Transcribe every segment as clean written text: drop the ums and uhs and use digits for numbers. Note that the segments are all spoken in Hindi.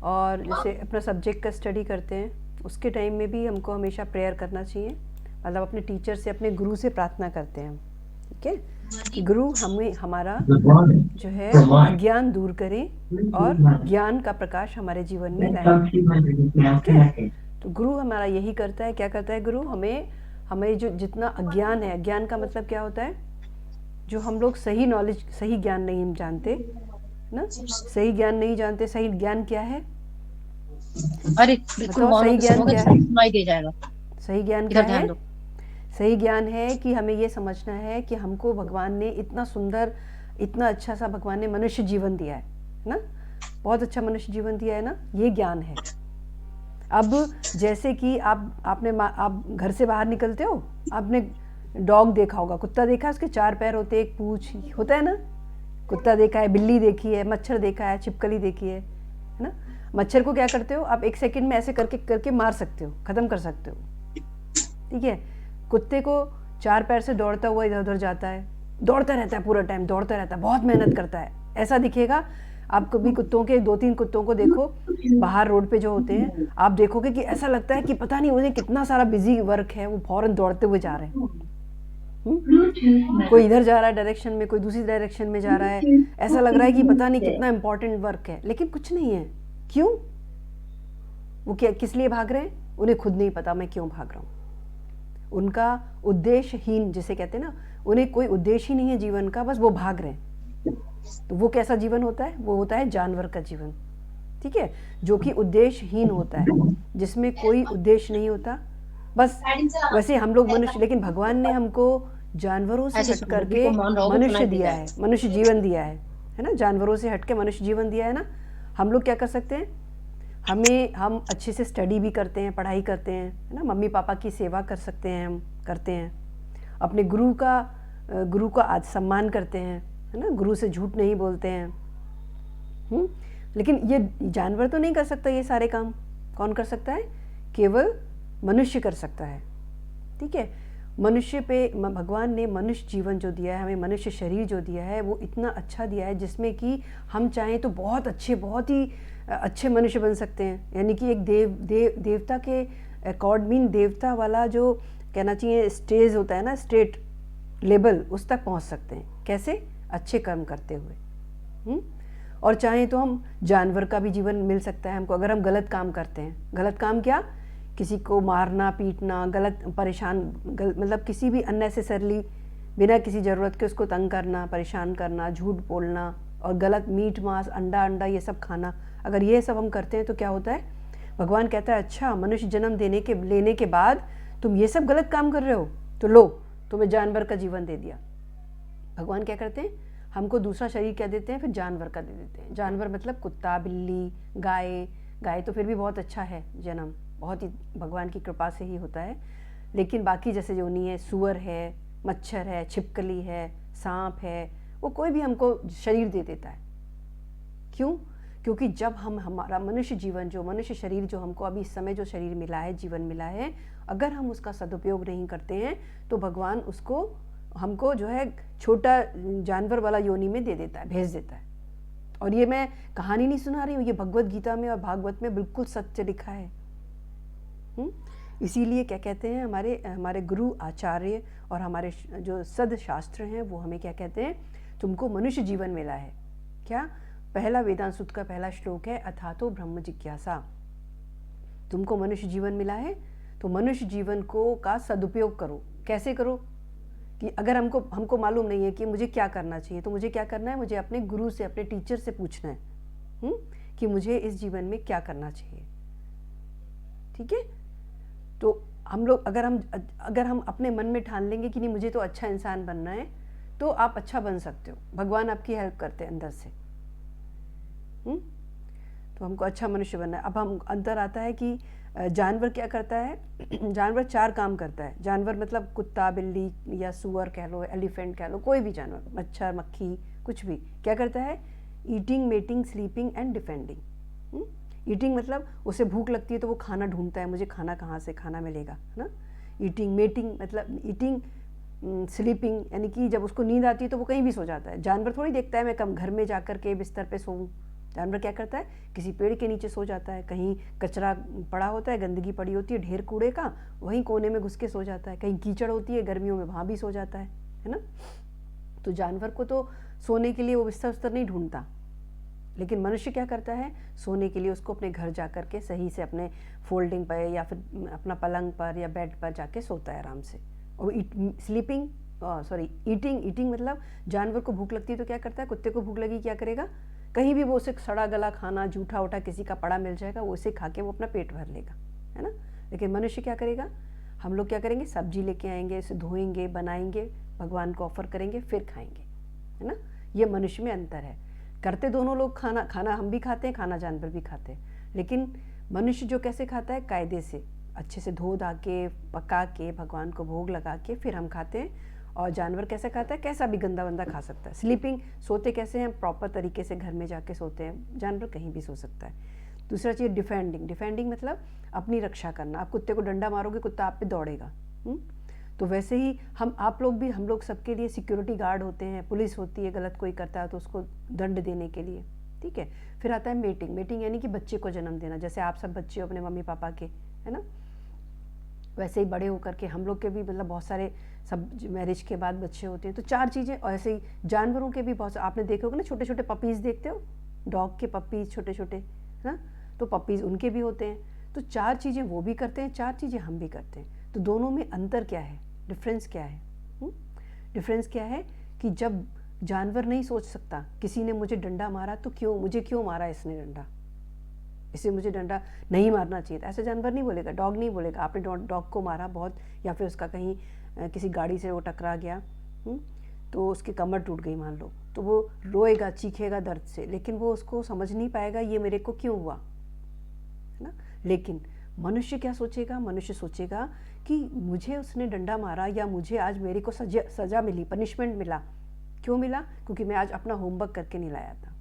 और जैसे अपना सब्जेक्ट का स्टडी करते हैं उसके टाइम में भी हमको हमेशा प्रेयर करना चाहिए, मतलब अपने टीचर से, अपने गुरु से प्रार्थना करते हैं हम, ठीक है, कि गुरु हमें हमारा जो है अज्ञान दूर करें और ज्ञान का प्रकाश हमारे जीवन में लाए, ठीक है। तो गुरु हमारा यही करता है, क्या करता है गुरु, हमें हमें जो जितना अज्ञान है, अज्ञान का मतलब क्या होता है, जो हम लोग सही नॉलेज, सही ज्ञान नहीं जानते ना, सही ज्ञान नहीं जानते। सही ज्ञान क्या है, अरे बिल्कुल बताओ, मौन सही होकर ज्ञान सुनोगे क्या तो है? सब सुनाई दे जाएगा। सही ज्ञान क्या इधर है? ध्यान दो। सही ज्ञान है कि हमें ये समझना है कि हमको भगवान ने इतना सुंदर, इतना अच्छा सा भगवान ने मनुष्य जीवन दिया है ना, बहुत अच्छा मनुष्य जीवन दिया है ना, ये ज्ञान है। अब जैसे कि आप घर से बाहर निकलते हो, आपने डॉग देखा होगा, कुत्ता देखा है, उसके 4 पैर होते हैं, एक पूंछ होता है ना, कुत्ता देखा है, बिल्ली देखी है, मच्छर देखा है, छिपकली देखी है ना। मच्छर को क्या करते हो आप, 1 सेकंड में ऐसे करके करके मार सकते हो, खत्म कर सकते हो, ठीक है। कुत्ते को 4 पैर से दौड़ता हुआ इधर उधर जाता है, दौड़ता रहता है, पूरा टाइम दौड़ता रहता है, बहुत मेहनत करता है, ऐसा दिखेगा। आप कभी कुत्तों के 2-3 कुत्तों को देखो बाहर रोड पे जो होते हैं, आप देखोगे कि ऐसा लगता है कि पता नहीं उन्हें कितना सारा बिजी वर्क है, वो फौरन दौड़ते हुए जा रहे हैं। कोई इधर जा रहा है डायरेक्शन में, कोई दूसरी डायरेक्शन में जा रहा है, ऐसा लग रहा है कि पता नहीं कितना इंपॉर्टेंट वर्क है, लेकिन कुछ नहीं है। क्यों? वो क्या, किस लिए भाग रहे हैं, उन्हें खुद नहीं पता मैं क्यों भाग रहा हूँ। उनका उद्देश्यहीन जिसे कहते हैं ना, उन्हें कोई उद्देश्य ही नहीं है जीवन का, बस वो भाग रहे हैं। तो वो कैसा जीवन होता है, वो होता है जानवर का जीवन, ठीक है, जो कि उद्देश्यहीन होता है, जिसमें कोई उद्देश्य नहीं होता, बस। वैसे हम लोग मनुष्य, लेकिन भगवान ने हमको जानवरों से ऐसे हट सुनो, करके बिल्कुल मौन रहोगे मनुष्य सुनाई दे दिया है, जाएगा। मनुष्य जीवन दिया है ना, जानवरों से हट के मनुष्य जीवन दिया है ना। हम लोग क्या कर सकते हैं, हम अच्छे से स्टडी भी करते हैं, पढ़ाई करते हैं, है ना, मम्मी पापा की सेवा कर सकते हैं, हम करते हैं, अपने गुरु का आज सम्मान करते हैं, है ना, गुरु से झूठ नहीं बोलते हैं। लेकिन ये जानवर तो नहीं कर सकता ये सारे काम, कौन कर सकता है, केवल मनुष्य कर सकता है, ठीक है। मनुष्य पे भगवान ने मनुष्य जीवन जो दिया है, हमें मनुष्य शरीर जो दिया है, वो इतना अच्छा दिया है जिसमें कि हम चाहें तो बहुत अच्छे, बहुत ही अच्छे मनुष्य बन सकते हैं, यानी कि एक देवता के अकॉर्डिंग, देवता वाला जो कहना चाहिए स्टेज होता है ना, स्टेट लेवल, उस तक पहुंच सकते हैं। कैसे? अच्छे कर्म करते हुए। और चाहें तो हम जानवर का भी जीवन मिल सकता है हमको, अगर हम गलत काम करते हैं। गलत काम क्या? किसी को मारना, पीटना, गलत परेशान, मतलब किसी भी अननेसेसरली, बिना किसी ज़रूरत के उसको तंग करना, परेशान करना, झूठ बोलना, और गलत मीट मांस, अंडा ये सब खाना, अगर ये सब हम करते हैं तो क्या होता है, भगवान कहता है अच्छा, मनुष्य जन्म लेने के बाद तुम ये सब गलत काम कर रहे हो, तो लो, तुम्हें जानवर का जीवन दे दिया। भगवान क्या करते हैं, हमको दूसरा शरीर क्या देते हैं, फिर जानवर का दे देते हैं। जानवर मतलब कुत्ता, बिल्ली, गाय। गाय तो फिर भी बहुत अच्छा है जन्म, बहुत ही भगवान की कृपा से ही होता है। लेकिन बाकी जैसे योनि है, सुअर है, मच्छर है, छिपकली है, सांप है, वो कोई भी हमको शरीर दे देता है। क्यों? क्योंकि जब हम हमारा मनुष्य जीवन, जो मनुष्य शरीर जो हमको अभी इस समय जो शरीर मिला है, जीवन मिला है, अगर हम उसका सदुपयोग नहीं करते हैं तो भगवान उसको हमको जो है छोटा जानवर वाला योनि में दे देता है, भेज देता है। और ये मैं कहानी नहीं सुना रही हूँ, ये भगवत गीता में और भागवत में बिल्कुल सत्य लिखा है। इसीलिए क्या कहते हैं हमारे गुरु आचार्य और हमारे जो सद शास्त्र हैं, वो हमें क्या कहते हैं, तुमको मनुष्य जीवन मिला है। क्या? पहला वेदांत सूत्र का पहला श्लोक है, अथातो ब्रह्म जिज्ञासा। तुमको मनुष्य जीवन मिला है तो मनुष्य जीवन को का सदुपयोग करो। कैसे करो? कि अगर हमको मालूम नहीं है कि मुझे क्या करना चाहिए, तो मुझे क्या करना है, मुझे अपने गुरु से, अपने टीचर से पूछना है कि मुझे इस जीवन में क्या करना चाहिए, ठीक है। तो हम लोग अगर हम अपने मन में ठान लेंगे कि नहीं मुझे तो अच्छा इंसान बनना है, तो आप अच्छा बन सकते हो, भगवान आपकी हेल्प करते हैं अंदर से। तो हमको अच्छा मनुष्य बनना है। अब हम अंतर आता है कि जानवर क्या करता है जानवर 4 काम करता है। जानवर मतलब कुत्ता, बिल्ली या सुअर कह लो, एलिफेंट कह लो, कोई भी जानवर, मच्छर, मक्खी, कुछ भी क्या करता है, eating, mating, sleeping and defending. Eating मतलब उसे भूख लगती है तो वो खाना ढूंढता है, मुझे खाना कहाँ से खाना मिलेगा, है ना। ईटिंग, मेटिंग मतलब ईटिंग, स्लीपिंग यानी कि जब उसको नींद आती है तो वो कहीं भी सो जाता है। जानवर थोड़ी देखता है मैं कम घर में जाकर के बिस्तर पे सोऊं, जानवर क्या करता है, किसी पेड़ के नीचे सो जाता है, कहीं कचरा पड़ा होता है, गंदगी पड़ी होती है, ढेर कूड़े का, वहीं कोने में घुस के सो जाता है, कहीं कीचड़ होती है गर्मियों में, वहाँ भी सो जाता है ना। तो जानवर को तो सोने के लिए वो बिस्तर उस्तर नहीं ढूंढता, लेकिन मनुष्य क्या करता है, सोने के लिए उसको अपने घर जा कर के सही से अपने फोल्डिंग पर या फिर अपना पलंग पर या बेड पर जाके सोता है आराम से। और ईटिंग मतलब जानवर को भूख लगती है तो क्या करता है, कुत्ते को भूख लगी क्या करेगा, कहीं भी वो उसे सड़ा गला खाना, जूठा उठा किसी का पड़ा मिल जाएगा, वो उसे खा के वो अपना पेट भर लेगा, है ना। लेकिन मनुष्य क्या करेगा, हम लोग क्या करेंगे, सब्जी लेके आएंगे, उसे धोएंगे, बनाएंगे, भगवान को ऑफर करेंगे, फिर खाएंगे, है ना। ये मनुष्य में अंतर है। करते दोनों लोग, खाना हम भी खाते हैं, खाना जानवर भी खाते हैं, लेकिन मनुष्य जो कैसे खाता है, कायदे से अच्छे से धो धा के पका के भगवान को भोग लगा के फिर हम खाते हैं। और जानवर कैसे खाता है, कैसा भी गंदा बंदा खा सकता है। स्लीपिंग, सोते कैसे हैं, प्रॉपर तरीके से घर में जाके सोते हैं, जानवर कहीं भी सो सकता है। दूसरा चीज़ डिफेंडिंग मतलब अपनी रक्षा करना। आप कुत्ते को डंडा मारोगे, कुत्ता आप पे दौड़ेगा। तो वैसे ही हम लोग सबके लिए सिक्योरिटी गार्ड होते हैं, पुलिस होती है, गलत कोई करता है तो उसको दंड देने के लिए, ठीक है। फिर आता है मेटिंग यानी कि बच्चे को जन्म देना। जैसे आप सब बच्चे हो अपने मम्मी पापा के, है ना, वैसे ही बड़े होकर के हम लोग के भी मतलब बहुत सारे सब मैरिज के बाद बच्चे होते हैं। तो 4 चीज़ें, और ऐसे ही जानवरों के भी बहुत, आपने देखे होगा ना, छोटे छोटे पपीज़ देखते हो, डॉग के पपीज़ छोटे छोटे, है ना, तो पपीज़ उनके भी होते हैं। तो 4 चीज़ें वो भी करते हैं, 4 चीज़ें हम भी करते हैं। तो दोनों में अंतर क्या है, डिफरेंस क्या है? डिफरेंस क्या है कि जब जानवर नहीं सोच सकता, किसी ने मुझे डंडा मारा तो मुझे क्यों मारा इसने डंडा, इसे मुझे डंडा नहीं मारना चाहिए था, ऐसा जानवर नहीं बोलेगा, डॉग नहीं बोलेगा। आपने डॉग को मारा बहुत, या फिर उसका कहीं किसी गाड़ी से वो टकरा गया, तो उसकी कमर टूट गई मान लो, तो वो रोएगा, चीखेगा दर्द से, लेकिन वो उसको समझ नहीं पाएगा ये मेरे को क्यों हुआ, है ना। लेकिन मनुष्य क्या सोचेगा, मनुष्य सोचेगा कि मुझे उसने डंडा मारा, या मुझे आज मेरे को सजा मिली, पनिशमेंट मिला, क्यों मिला, क्योंकि मैं आज अपना होमवर्क करके नहीं लाया था।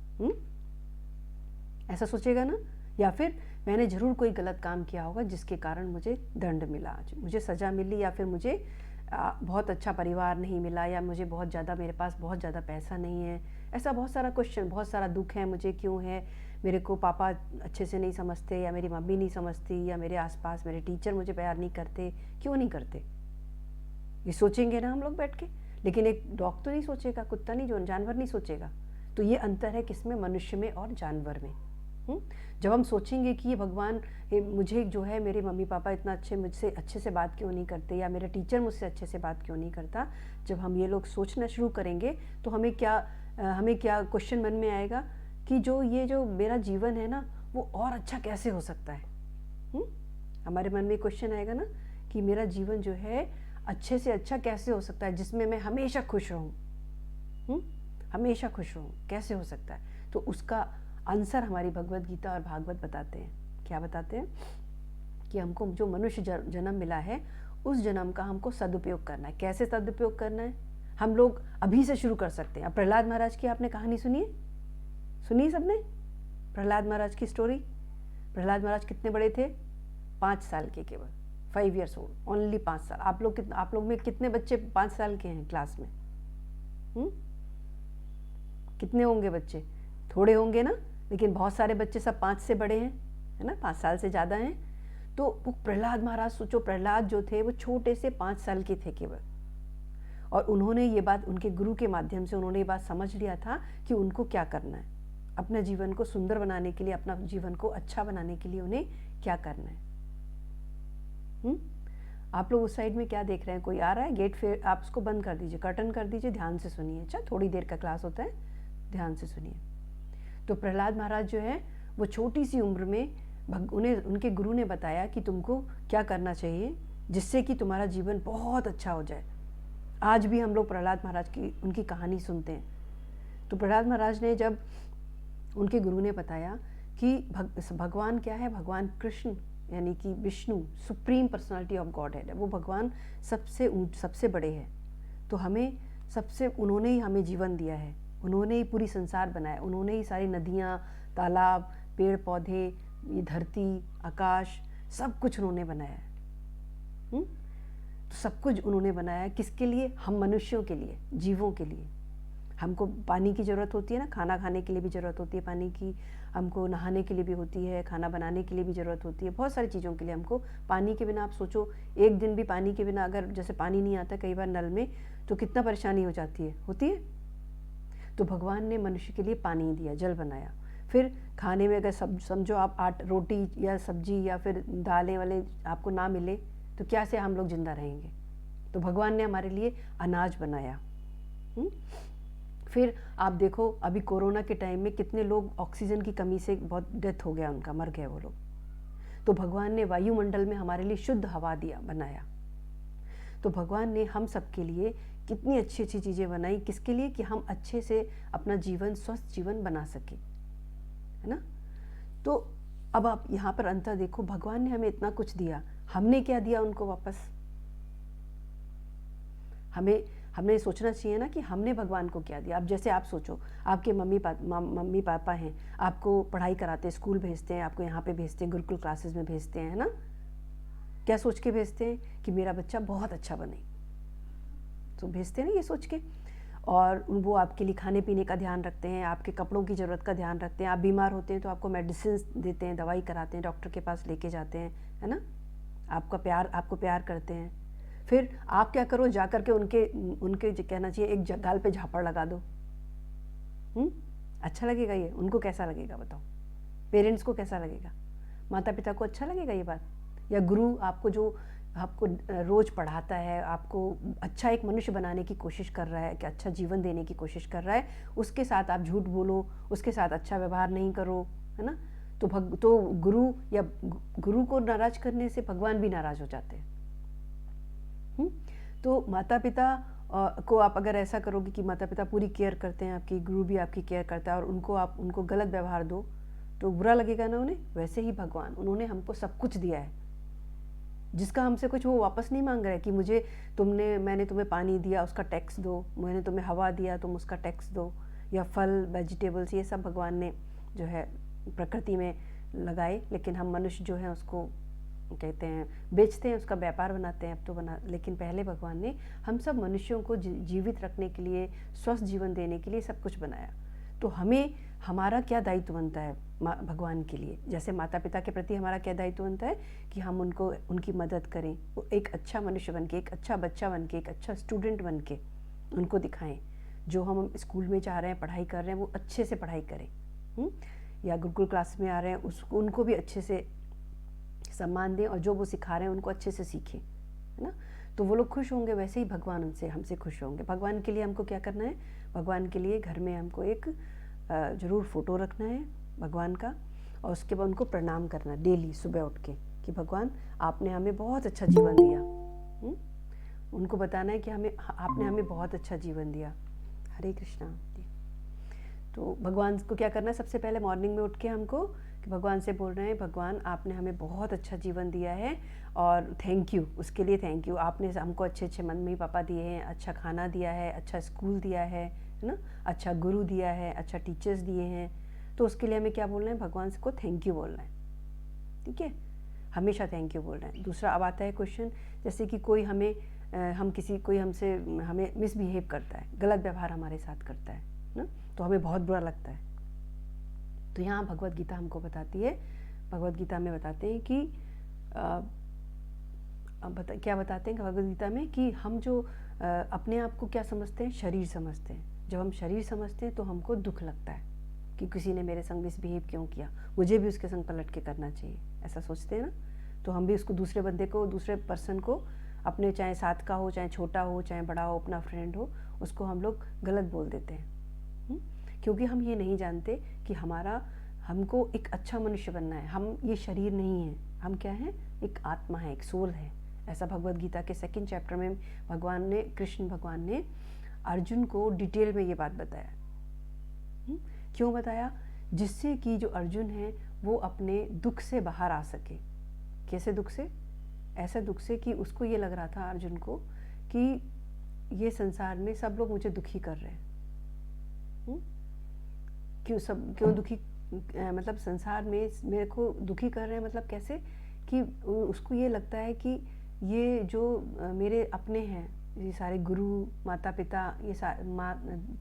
ऐसा सोचेगा ना। या फिर मैंने ज़रूर कोई गलत काम किया होगा जिसके कारण मुझे दंड मिला, आज मुझे सज़ा मिली, या फिर मुझे बहुत अच्छा परिवार नहीं मिला, या मुझे बहुत ज़्यादा, मेरे पास बहुत ज़्यादा पैसा नहीं है। ऐसा बहुत सारा क्वेश्चन, बहुत सारा दुख है, मुझे क्यों है, मेरे को पापा अच्छे से नहीं समझते, या मेरी मम्मी नहीं समझती, या मेरे आसपास मेरे टीचर मुझे प्यार नहीं करते, क्यों नहीं करते, ये सोचेंगे ना हम लोग बैठ के। लेकिन एक डॉग तो नहीं सोचेगा, कुत्ता नहीं, जो जानवर नहीं सोचेगा। तो ये अंतर है किसमें, मनुष्य में और जानवर में। जब हम सोचेंगे कि ये भगवान मुझे जो है, मेरे मम्मी पापा इतना मुझसे अच्छे से बात क्यों नहीं करते, या मेरा टीचर मुझसे अच्छे से बात क्यों नहीं करता, जब हम ये लोग सोचना शुरू करेंगे तो हमें क्या क्वेश्चन मन में आएगा कि जो मेरा जीवन है ना, वो और अच्छा कैसे हो सकता है। हमारे मन में क्वेश्चन आएगा ना कि मेरा जीवन जो है अच्छे से अच्छा कैसे हो सकता है, जिसमें मैं हमेशा खुश रहूँ, हमेशा खुश रहूँ, कैसे हो सकता है। तो उसका आंसर हमारी भगवत गीता और भागवत बताते हैं। क्या बताते हैं कि हमको जो मनुष्य जन्म मिला है, उस जन्म का हमको सदुपयोग करना है। कैसे सदुपयोग करना है, हम लोग अभी से शुरू कर सकते हैं। अब प्रहलाद महाराज की आपने कहानी सुनी सबने, प्रहलाद महाराज की स्टोरी। प्रहलाद महाराज कितने बड़े थे, 5 साल के, केवल 5 years old, ओनली 5 साल। आप लोग में कितने बच्चे 5 साल के हैं क्लास में? कितने होंगे बच्चे? थोड़े होंगे ना, लेकिन बहुत सारे बच्चे सब 5 से बड़े हैं, है ना, 5 साल से ज़्यादा हैं। तो वो प्रहलाद महाराज, सोचो, प्रहलाद जो थे वो छोटे से 5 साल के थे केवल, और उन्होंने ये बात, उनके गुरु के माध्यम से उन्होंने ये बात समझ लिया था कि उनको क्या करना है, अपने जीवन को सुंदर बनाने के लिए, अपना जीवन को अच्छा बनाने के लिए उन्हें क्या करना है। आप लोग उस साइड में क्या देख रहे हैं, कोई आ रहा है गेट, फिर आप उसको बंद कर दीजिए, कर्टन कर दीजिए, ध्यान से सुनिए। अच्छा, थोड़ी देर का क्लास होता है, ध्यान से सुनिए। तो प्रहलाद महाराज जो है वो छोटी सी उम्र में उनके गुरु ने बताया कि तुमको क्या करना चाहिए जिससे कि तुम्हारा जीवन बहुत अच्छा हो जाए। आज भी हम लोग प्रहलाद महाराज की उनकी कहानी सुनते हैं। तो प्रहलाद महाराज ने, जब उनके गुरु ने बताया कि भगवान क्या है, भगवान कृष्ण यानी कि Vishnu, supreme personality of God है, वो भगवान सबसे बड़े हैं। तो उन्होंने ही हमें जीवन दिया है, उन्होंने ही पूरी संसार बनाया, उन्होंने ही सारी नदियाँ, तालाब, पेड़ पौधे, ये धरती, आकाश, सब कुछ उन्होंने बनाया है। तो सब कुछ उन्होंने बनाया है किसके लिए? हम मनुष्यों के लिए, जीवों के लिए। हमको पानी की ज़रूरत होती है ना, खाना खाने के लिए भी ज़रूरत होती है पानी की, हमको नहाने के लिए भी होती है, खाना बनाने के लिए भी ज़रूरत होती है, बहुत सारी चीज़ों के लिए हमको पानी के बिना, आप सोचो एक दिन भी पानी के बिना अगर जैसे पानी नहीं आता कई बार नल में, तो कितना परेशानी हो जाती है, होती है। तो भगवान ने मनुष्य के लिए पानी दिया, जल बनाया। फिर खाने में अगर समझो आप रोटी या सब्जी या फिर दालें वाले आपको ना मिले तो क्या से हम लोग जिंदा रहेंगे। तो भगवान ने हमारे लिए अनाज बनाया। फिर आप देखो अभी कोरोना के टाइम में कितने लोग ऑक्सीजन की कमी से बहुत डेथ हो गया उनका, मर गए वो लोग। तो भगवान ने वायुमंडल में हमारे लिए शुद्ध हवा दिया, बनाया। तो भगवान ने हम सब के लिए कितनी अच्छी अच्छी चीज़ें बनाई, किसके लिए, कि हम अच्छे से अपना जीवन, स्वस्थ जीवन बना सके, है ना। तो अब आप यहाँ पर अंतर देखो, भगवान ने हमें इतना कुछ दिया, हमने क्या दिया उनको वापस। हमें सोचना चाहिए ना कि हमने भगवान को क्या दिया। अब जैसे आप सोचो, आपके मम्मी पापा हैं, आपको पढ़ाई कराते हैं, स्कूल भेजते हैं, आपको यहाँ पे भेजते हैं, गुरुकुल क्लासेस में भेजते हैं, है ना। क्या सोच के भेजते हैं कि मेरा बच्चा बहुत अच्छा बने, तो भेजते हैं ना ये सोच के। और वो आपके लिए खाने पीने का ध्यान रखते हैं, आपके कपड़ों की ज़रूरत का ध्यान रखते हैं, आप बीमार होते हैं तो आपको मेडिसिन देते हैं, दवाई कराते हैं, डॉक्टर के पास लेके जाते हैं, है ना। आपको प्यार करते हैं। फिर आप क्या करो, जा करके उनके कहना चाहिए एक गाल पे झापड़ लगा दो। अच्छा लगेगा ये? उनको कैसा लगेगा बताओ? पेरेंट्स को कैसा लगेगा? माता पिता को अच्छा लगेगा ये बात? या गुरु आपको रोज़ पढ़ाता है, आपको अच्छा एक मनुष्य बनाने की कोशिश कर रहा है, कि अच्छा जीवन देने की कोशिश कर रहा है, उसके साथ आप झूठ बोलो, उसके साथ अच्छा व्यवहार नहीं करो, है ना। तो गुरु को नाराज करने से भगवान भी नाराज हो जाते हैं। तो माता पिता को आप अगर ऐसा करोगे कि माता पिता पूरी केयर करते हैं आपकी, गुरु भी आपकी केयर करता है, और उनको गलत व्यवहार दो तो बुरा लगेगा ना उन्हें। वैसे ही भगवान, उन्होंने हमको सब कुछ दिया है, जिसका हमसे कुछ वो वापस नहीं मांग रहा है कि मैंने तुम्हें पानी दिया उसका टैक्स दो, मैंने तुम्हें हवा दिया तुम उसका टैक्स दो, या फल वेजिटेबल्स, ये सब भगवान ने जो है प्रकृति में लगाए, लेकिन हम मनुष्य जो है उसको कहते हैं बेचते हैं, उसका व्यापार बनाते हैं। अब तो लेकिन पहले भगवान ने हम सब मनुष्यों को जीवित रखने के लिए, स्वस्थ जीवन देने के लिए सब कुछ बनाया। तो हमारा क्या दायित्व बनता है भगवान के लिए? जैसे माता पिता के प्रति हमारा क्या दायित्व बनता है कि हम उनकी मदद करें, वो एक अच्छा मनुष्य बन के, एक अच्छा बच्चा बन के, एक अच्छा स्टूडेंट बन के उनको दिखाएं। जो हम स्कूल में चाह रहे हैं, पढ़ाई कर रहे हैं, वो अच्छे से पढ़ाई करें। या गुरुकुल क्लास में आ रहे हैं, उनको भी अच्छे से सम्मान दें, और जो वो सिखा रहे हैं उनको अच्छे से सीखें, है ना। तो वो लोग खुश होंगे, वैसे ही भगवान हमसे खुश होंगे। भगवान के लिए हमको क्या करना है? भगवान के लिए घर में हमको एक ज़रूर फ़ोटो रखना है भगवान का, और उसके बाद उनको प्रणाम करना डेली सुबह उठ के, कि भगवान आपने हमें बहुत अच्छा जीवन दिया। उनको बताना है कि आपने हमें बहुत अच्छा जीवन दिया। हरे कृष्णा। तो भगवान को क्या करना है? सबसे पहले मॉर्निंग में उठ के हमको कि भगवान से बोल रहे हैं, भगवान आपने हमें बहुत अच्छा जीवन दिया है और थैंक यू, उसके लिए थैंक यू। आपने हमको अच्छे अच्छे मम्मी पापा दिए हैं, अच्छा खाना दिया है, अच्छा स्कूल दिया है ना, अच्छा गुरु दिया है, अच्छा टीचर्स दिए हैं। तो उसके लिए हमें क्या बोलना है? भगवान को थैंक यू बोलना है। ठीक है, हमेशा थैंक यू बोल रहे हैं। दूसरा अब आता है क्वेश्चन, जैसे कि कोई हमें हमें मिसबिहेव करता है, गलत व्यवहार हमारे साथ करता है ना, तो हमें बहुत बुरा लगता है। तो यहाँ भगवत गीता हमको बताती है, भगवत गीता में बताते हैं कि क्या बताते हैं भगवत गीता में, कि हम जो अपने आप को क्या समझते हैं? शरीर समझते हैं। जब हम शरीर समझते हैं तो हमको दुख लगता है कि किसी ने मेरे संग मिसबिहेव क्यों किया, मुझे भी उसके संग पलट के करना चाहिए, ऐसा सोचते हैं ना। तो हम भी उसको, दूसरे बंदे को, दूसरे पर्सन को, अपने चाहे साथ का हो, चाहे छोटा हो, चाहे बड़ा हो, अपना फ्रेंड हो, उसको हम लोग गलत बोल देते हैं। क्योंकि हम ये नहीं जानते कि हमको एक अच्छा मनुष्य बनना है। हम ये शरीर नहीं है, हम क्या है? एक आत्मा है, एक सोल है। ऐसा भगवत गीता के 2nd चैप्टर में कृष्ण भगवान ने अर्जुन को डिटेल में ये बात बताया। क्यों बताया? जिससे कि जो अर्जुन है वो अपने दुख से बाहर आ सके। कैसे दुख से? ऐसे दुख से कि उसको ये लग रहा था अर्जुन को कि ये संसार में सब लोग मुझे दुखी कर रहे हैं। क्यों दुखी? मतलब संसार में मेरे को दुखी कर रहे हैं, मतलब कैसे? कि उसको ये लगता है कि ये जो मेरे अपने हैं, ये सारे गुरु, माता पिता,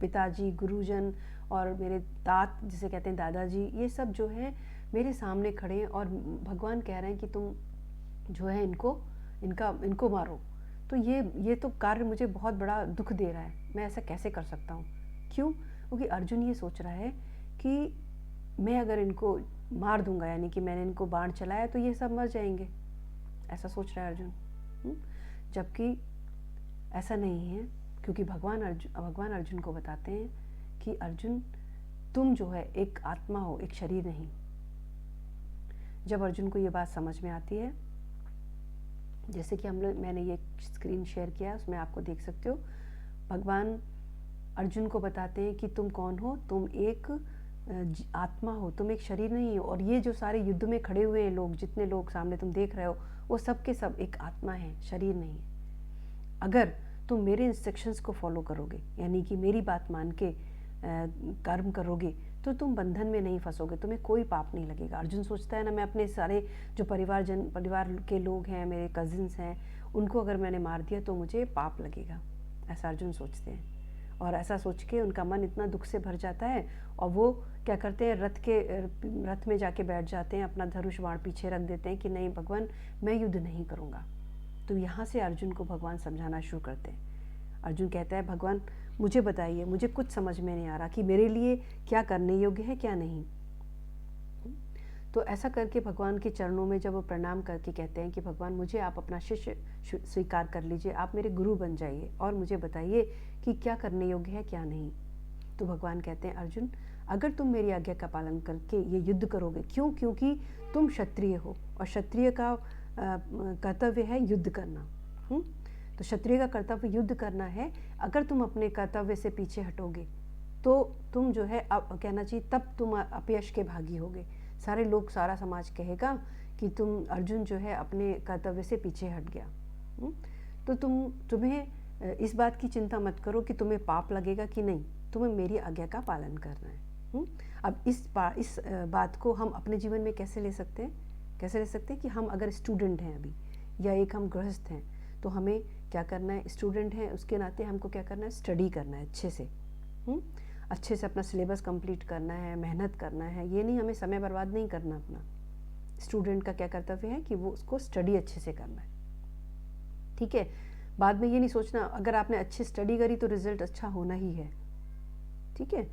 पिताजी, गुरुजन और मेरे तात जिसे कहते हैं दादाजी, ये सब जो है मेरे सामने खड़े हैं और भगवान कह रहे हैं कि तुम जो है इनको मारो। तो ये तो कार्य मुझे बहुत बड़ा दुख दे रहा है, मैं ऐसा कैसे कर सकता हूँ? क्यों? क्योंकि अर्जुन ये सोच रहा है कि मैं अगर इनको मार दूंगा, यानी कि मैंने इनको बाण चलाया तो ये सब मर जाएंगे, ऐसा सोच रहा है अर्जुन। जबकि ऐसा नहीं है, क्योंकि भगवान अर्जुन को बताते हैं कि अर्जुन तुम जो है एक आत्मा हो, एक शरीर नहीं। जब अर्जुन को ये बात समझ में आती है, जैसे कि मैंने ये स्क्रीन शेयर किया है, उसमें आपको देख सकते हो, भगवान अर्जुन को बताते हैं कि तुम कौन हो, तुम एक आत्मा हो, तुम एक शरीर नहीं हो। और ये जो सारे युद्ध में खड़े हुए हैं लोग, जितने लोग सामने तुम देख रहे हो, वो सब के सब एक आत्मा है, शरीर नहीं है। अगर तुम मेरे इंस्ट्रक्शंस को फॉलो करोगे, यानी कि मेरी बात मान के कर्म करोगे, तो तुम बंधन में नहीं फंसोगे, तुम्हें कोई पाप नहीं लगेगा। अर्जुन सोचता है ना, मैं अपने सारे जो परिवार के लोग हैं, मेरे कजिन्स हैं, उनको अगर मैंने मार दिया तो मुझे पाप लगेगा, ऐसा अर्जुन सोचते हैं। और ऐसा सोच के उनका मन इतना दुख से भर जाता है और वो क्या करते हैं, रथ में जाके बैठ जाते हैं, अपना धनुष बाण पीछे रख देते हैं कि नहीं भगवान, मैं युद्ध नहीं करूँगा। तो यहाँ से अर्जुन को भगवान समझाना शुरू करते हैं। अर्जुन कहता है, भगवान मुझे बताइए, मुझे कुछ समझ में नहीं आ रहा कि मेरे लिए क्या करने योग्य है क्या नहीं। तो ऐसा करके भगवान के चरणों में जब वो प्रणाम करके कहते हैं कि भगवान मुझे आप अपना शिष्य स्वीकार कर लीजिए, आप मेरे गुरु बन जाइए और मुझे बताइए कि क्या करने योग्य है क्या नहीं। तो भगवान कहते हैं, अर्जुन अगर तुम मेरी आज्ञा का पालन करके ये युद्ध करोगे, क्यों? क्योंकि तुम क्षत्रिय हो और क्षत्रिय का कर्तव्य है युद्ध करना। तो क्षत्रिय का कर्तव्य युद्ध करना है। अगर तुम अपने कर्तव्य से पीछे हटोगे तो तुम जो है, अब कहना चाहिए, तब तुम अपयश के भागी होगे। सारे लोग, सारा समाज कहेगा कि अर्जुन जो है अपने कर्तव्य से पीछे हट गया। तो तुम्हें इस बात की चिंता मत करो कि तुम्हें पाप लगेगा कि नहीं, तुम्हें मेरी आज्ञा का पालन करना है। अब इस बात को हम अपने जीवन में कैसे ले सकते हैं? कि हम अगर स्टूडेंट हैं अभी, या एक हम गृहस्थ हैं, तो हमें क्या करना है? स्टूडेंट हैं उसके नाते हमको क्या करना है? स्टडी करना है अच्छे से। अच्छे से अपना सिलेबस कंप्लीट करना है, मेहनत करना है। ये नहीं, हमें समय बर्बाद नहीं करना अपना। स्टूडेंट का क्या कर्तव्य है कि वो उसको स्टडी अच्छे से करना है, ठीक है। बाद में ये नहीं सोचना अगर आपने अच्छी स्टडी करी तो रिजल्ट अच्छा होना ही है, ठीक है।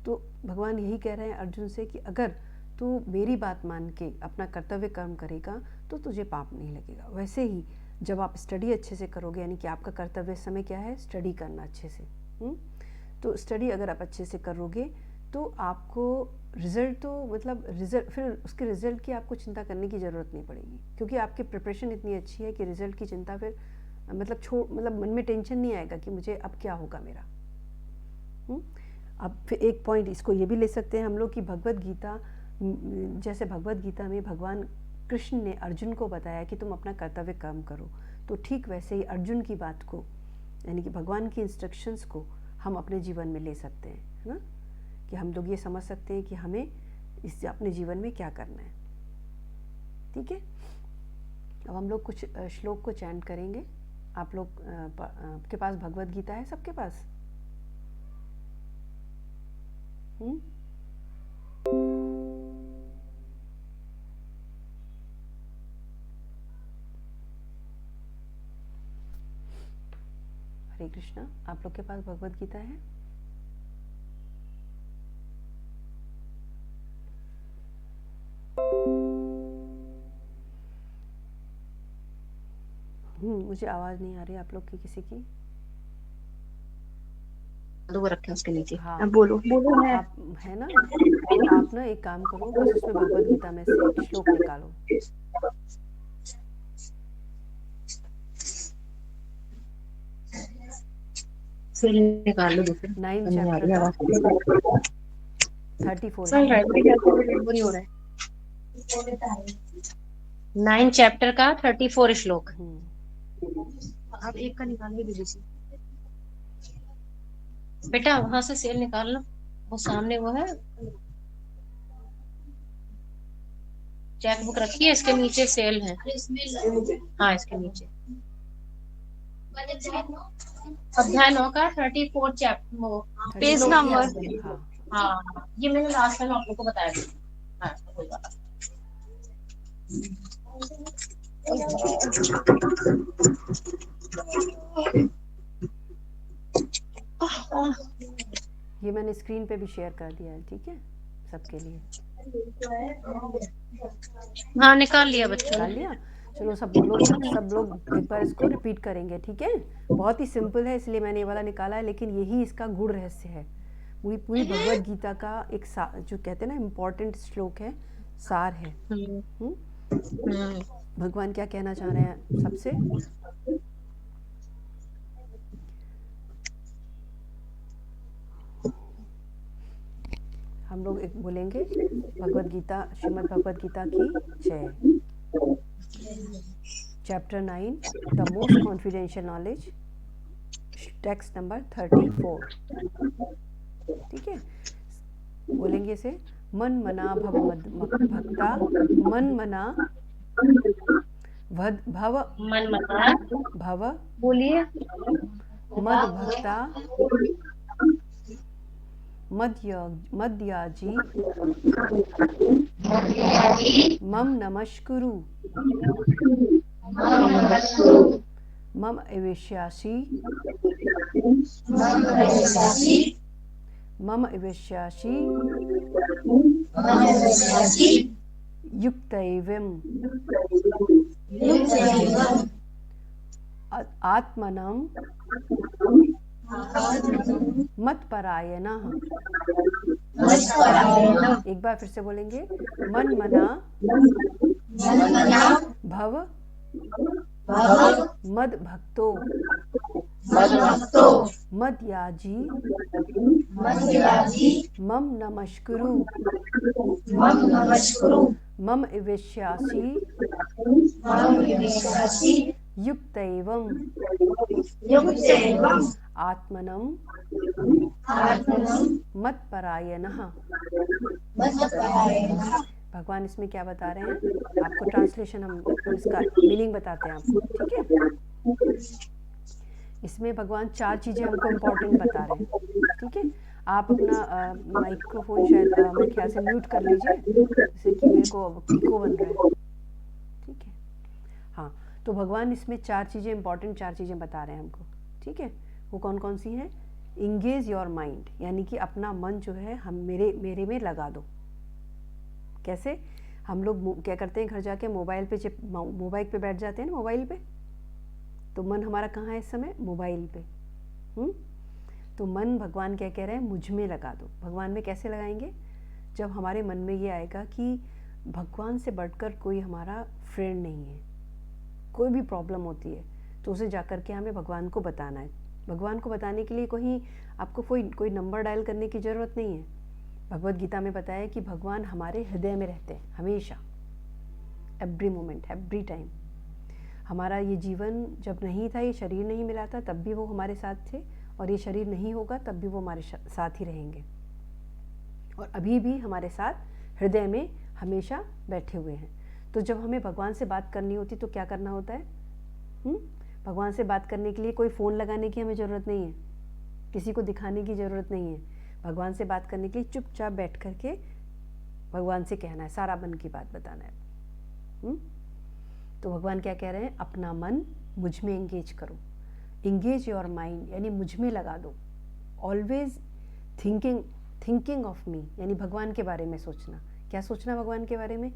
तो भगवान यही कह रहे हैं अर्जुन से कि अगर तू मेरी बात मान के अपना कर्तव्य कर्म करेगा तो तुझे पाप नहीं लगेगा। वैसे ही जब आप स्टडी अच्छे से करोगे, यानी कि आपका कर्तव्य समय क्या है? स्टडी करना अच्छे से। तो स्टडी अगर आप अच्छे से करोगे तो आपको रिजल्ट, तो मतलब रिजल्ट, फिर उसके रिजल्ट की आपको चिंता करने की ज़रूरत नहीं पड़ेगी, क्योंकि आपकी प्रिपरेशन इतनी अच्छी है कि रिजल्ट की चिंता फिर मतलब मन में टेंशन नहीं आएगा कि मुझे अब क्या होगा मेरा। अब फिर एक पॉइंट इसको ये भी ले सकते हैं हम लोग कि भगवद गीता, जैसे भगवद गीता में भगवान कृष्ण ने अर्जुन को बताया कि तुम अपना कर्तव्य कर्म करो, तो ठीक वैसे ही अर्जुन की बात को, यानी कि भगवान की इंस्ट्रक्शंस को हम अपने जीवन में ले सकते हैं, है ना। कि हम लोग ये समझ सकते हैं कि हमें इससे अपने जीवन में क्या करना है, ठीक है। अब हम लोग कुछ श्लोक को चैंट करेंगे। आप लोग आपके पास भगवद गीता है सबके पास? हरे कृष्णा, आप लोग के पास भगवद गीता है? मुझे आवाज नहीं आ रही आप लोग की किसी की। वो रखे उसके नीचे। हाँ, अब बोलो है। आप है ना, तो आप ना एक काम करो, बस उसमें भगवद गीता में से श्लोक निकालो। फिर निकाल लो दूसरे। 9 चैप्टर का 34 चल रहा है, नहीं हो रहा है। 9 चैप्टर का 34 श्लोक। आप एक का निकाल के दे दीजिए बेटा, वहां से सेल निकाल लो, वो सामने वो है चेक बुक रखी है, इसके नीचे सेल है। हाँ, इसके नीचे अध्याय 9 का 34 चैप्टर पेज 34 नंबर। हाँ। हाँ, ये मैंने लास्ट टाइम आप लोग को बताया था। हाँ, कोई बात ये मैंने स्क्रीन पे भी शेयर कर दिया है, ठीक है, सबके लिए। नहीं। हाँ, निकाल लिया बच्चों निकाल ने। लिया। चलो सब लोग एक बार इसको रिपीट करेंगे, ठीक है। बहुत ही सिंपल है, इसलिए मैंने ये वाला निकाला है, लेकिन यही इसका गूढ़ रहस्य है। पूरी पूरी भगवत गीता का एक जो कहते हैं ना इम्पोर्टेंट श्लोक है, सार है। हम्म? भगवान क्या कहना चाह रहे हैं सबसे? हम लोग एक बोलेंगे, भगवत गीता, श्रीमद् भगवत गीता की जय। Chapter 9, the most confidential knowledge, text number 34, ठीक है। बोलेंगे इसे, मन मना भव मद भक्ता, मन मना भव मन मना भव बोलिए। मद भक्ता मद्याजी मम नमस्कुरु मम एवेश्यासि मम एवेश्यासि युक्तैवम् आत्मनं मत्परायणः। एक बार फिर से बोलेंगे, मन मना भव मद भक्तो मद्याजी मम नमस्कुरु मम एवेश्यासि युक्तैवम् आत्मनं मत्परायणः। भगवान इसमें क्या बता रहे हैं आपको? ट्रांसलेशन हम इसका मीनिंग बताते हैं आपको, ठीक है। इसमें भगवान 4 चीज़ें हमको इम्पोर्टेंट बता रहे हैं, ठीक है। आप अपना माइक्रोफोन शायद मेरे ख्याल से म्यूट कर लीजिए, जैसे कि मेरे को इको बन रहा है, ठीक है। हाँ, तो भगवान इसमें 4 चीज़ें इम्पोर्टेंट 4 चीज़ें बता रहे हैं हमको, ठीक है। वो कौन कौन सी हैं? इंगेज योर माइंड, यानी कि अपना मन जो है हम मेरे में लगा दो। कैसे? हम लोग क्या करते हैं, घर जाके मोबाइल पे बैठ जाते हैं ना, मोबाइल पे, तो मन हमारा कहाँ है इस समय? मोबाइल पे। तो मन, भगवान क्या कह रहे हैं? मुझ में लगा दो। भगवान में कैसे लगाएंगे? जब हमारे मन में ये आएगा कि भगवान से बढ़कर कोई हमारा फ्रेंड नहीं है, कोई भी प्रॉब्लम होती है तो उसे जाकर के हमें भगवान को बताना है। भगवान को बताने के लिए आपको कोई नंबर डायल करने की ज़रूरत नहीं है। भगवत गीता में बताया है कि भगवान हमारे हृदय में रहते हैं हमेशा, एवरी मोमेंट, एवरी टाइम। हमारा ये जीवन जब नहीं था, ये शरीर नहीं मिला था, तब भी वो हमारे साथ थे, और ये शरीर नहीं होगा तब भी वो हमारे साथ ही रहेंगे, और अभी भी हमारे साथ हृदय में हमेशा बैठे हुए हैं। तो जब हमें भगवान से बात करनी होती तो क्या करना होता है? भगवान से बात करने के लिए कोई फ़ोन लगाने की हमें ज़रूरत नहीं है, किसी को दिखाने की ज़रूरत नहीं है। भगवान से बात करने के लिए चुपचाप बैठ करके भगवान से कहना है, सारा मन की बात बताना है। तो भगवान क्या कह रहे हैं? अपना मन मुझ में एंगेज करो। इंगेज योर माइंड, यानी मुझ में लगा दो। ऑलवेज थिंकिंग ऑफ मी, यानी भगवान के बारे में सोचना। क्या सोचना भगवान के बारे में?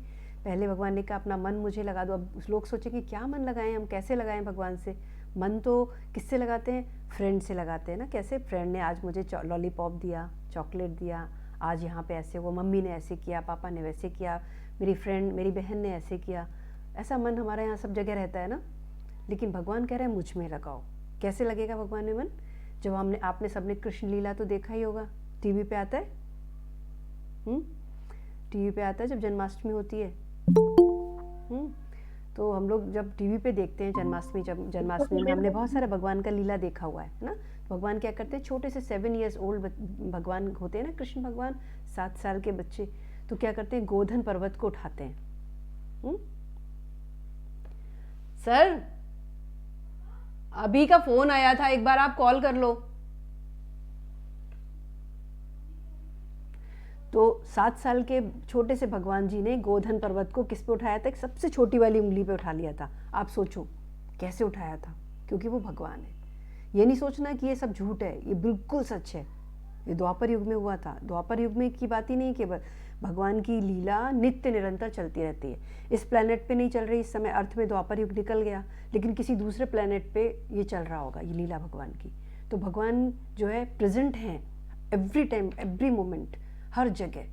पहले भगवान ने कहा अपना मन मुझे लगा दो। अब लोग सोचे कि क्या मन लगाएं हम, कैसे लगाएं भगवान से? मन तो किससे लगाते हैं? फ्रेंड से लगाते हैं ना। कैसे? फ्रेंड ने आज मुझे लॉलीपॉप दिया, चॉकलेट दिया, आज यहाँ पे ऐसे हुआ, मम्मी ने ऐसे किया, पापा ने वैसे किया, मेरी बहन ने ऐसे किया। ऐसा मन हमारे यहाँ सब जगह रहता है ना। लेकिन भगवान कह रहे हैं मुझ में लगाओ। कैसे लगेगा भगवान में मन? जब आपने सबने कृष्ण लीला तो देखा ही होगा, टीवी पे आता है, टीवी पे आता है जब जन्माष्टमी होती है। तो हम लोग जब टीवी पे देखते हैं जन्माष्टमी में हमने बहुत सारा भगवान का लीला देखा हुआ है ना। भगवान क्या करते हैं? छोटे से 7 years ओल्ड भगवान होते हैं ना, कृष्ण भगवान, 7 साल के बच्चे, तो क्या करते हैं? गोधन पर्वत को उठाते हैं। सर अभी का फोन आया था, एक बार आप कॉल कर लो। तो 7 साल के छोटे से भगवान जी ने गोधन पर्वत को किस पे उठाया था? एक सबसे छोटी वाली उंगली पे उठा लिया था। आप सोचो कैसे उठाया था, क्योंकि वो भगवान है। ये नहीं सोचना कि ये सब झूठ है, ये बिल्कुल सच है। ये द्वापर युग में हुआ था। द्वापर युग में की बात ही नहीं, केवल भगवान की लीला नित्य निरंतर चलती रहती है। इस प्लेनेट पे नहीं चल रही इस समय, अर्थ में द्वापर युग निकल गया, लेकिन किसी दूसरे प्लेनेट पे ये चल रहा होगा, ये लीला भगवान की। तो भगवान जो है प्रेजेंट हैं एवरी टाइम, एवरी मोमेंट, हर जगह।